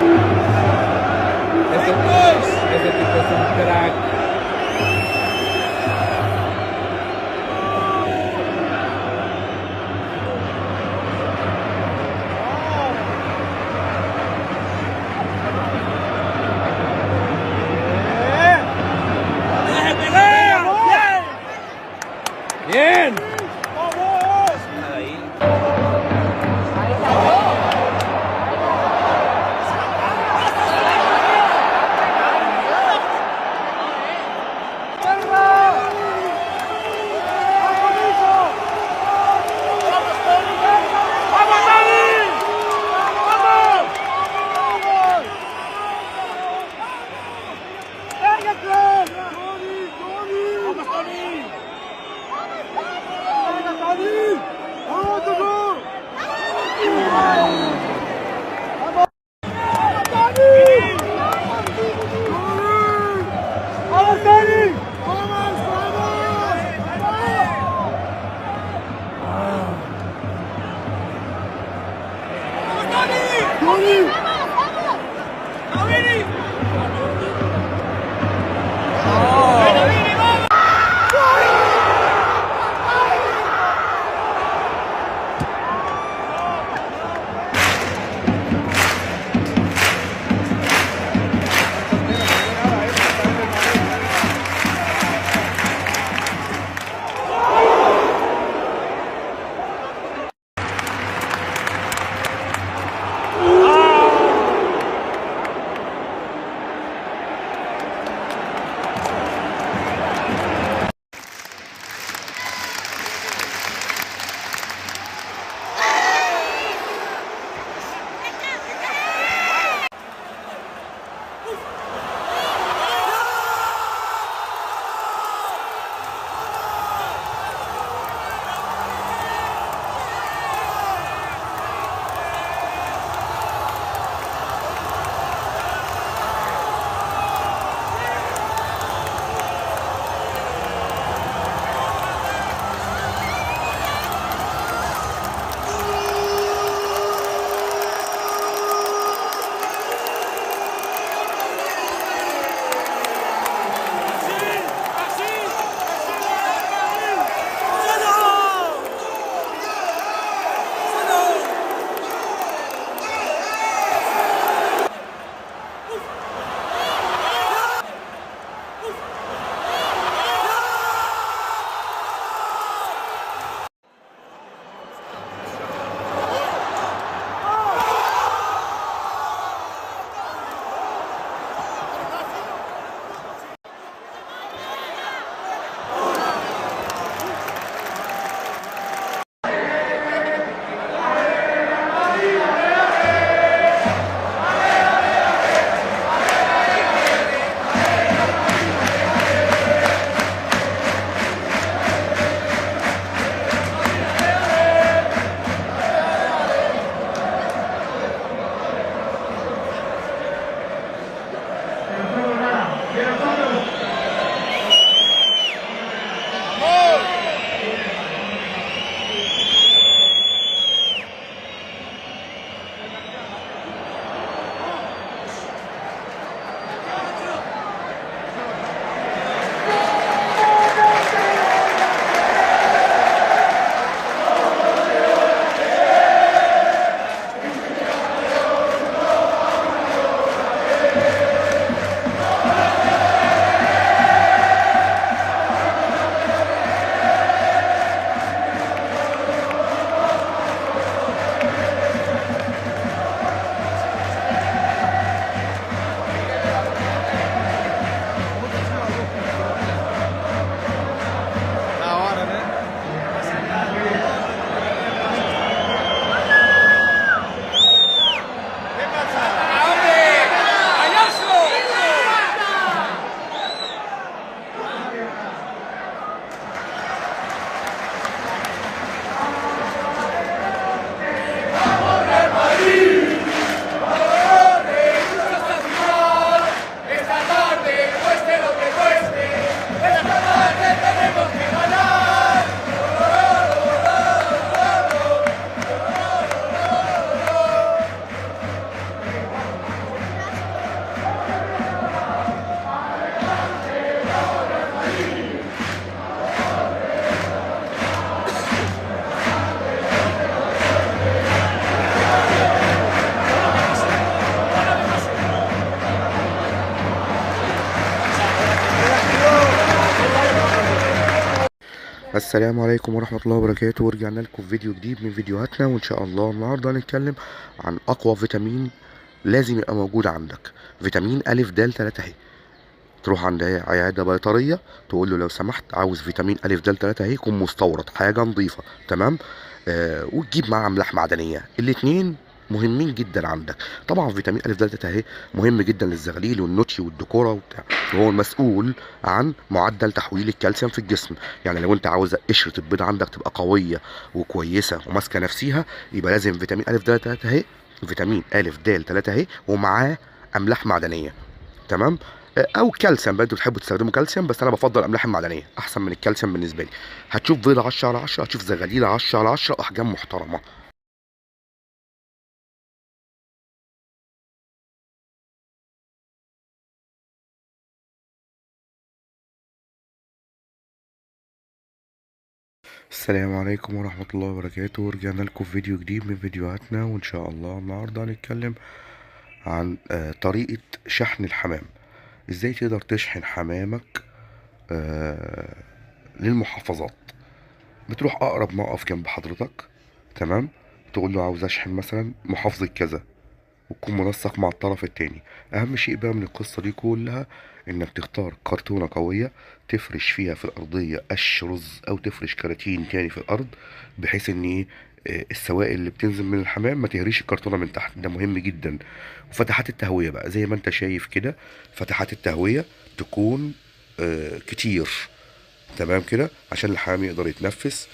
Ese tipo es un crack. Bien. السلام عليكم ورحمة الله وبركاته، ورجعنا لكم في فيديو جديد من فيديوهاتنا. وإن شاء الله النهاردة هنتكلم عن أقوى فيتامين لازم يبقى موجود عندك. فيتامين ألف د 3 اهي. تروح عند عيادة بيطرية تقول له لو سمحت عاوز فيتامين ألف د 3 اهي، يكون مستورد، حاجة نظيفة تمام. وتجيب معاه أملاح معدنية، الاتنين مهمين جدا عندك. طبعا فيتامين ألف د 3 اهي مهم جدا للزغاليل والنوتشي والدكورة وبتاع، وهو المسؤول عن معدل تحويل الكالسيوم في الجسم. يعني لو انت عاوز قشرة البيض عندك تبقى قوية وكويسة وماسكة نفسيها، يبقى لازم فيتامين ألف د 3 اهي. فيتامين ألف د 3 اهي ومعاه أملاح معدنية تمام. او كالسيوم بقى، انتوا بتحبوا تستخدموا كالسيوم، بس انا بفضل الاملاح المعدنيه احسن من الكالسيوم بالنسبه لي. هتشوف بيضه 10 على 10، هتشوف زغاليل 10 على 10، احجام محترمه. السلام عليكم ورحمه الله وبركاته، ورجعنا لكم في فيديو جديد من فيديوهاتنا. وان شاء الله النهارده هنتكلم عن طريقه شحن الحمام. ازاي تقدر تشحن حمامك للمحافظات. بتروح اقرب موقف جنب حضرتك تمام، تقول له عاوز اشحن مثلا محافظه كذا، وتكون منسق مع الطرف التاني. اهم شيء بقى من القصة دي كلها انك تختار كرتونة قوية تفرش فيها في الارضية قش رز، او تفرش كراتين تاني في الارض، بحيث ان ايه السوائل اللي بتنزل من الحمام ما تهريش الكرتونة من تحت، ده مهم جدا. وفتحات التهوية بقى زي ما انت شايف كده، فتحات التهوية تكون كتير تمام كده، عشان الحمام يقدر يتنفس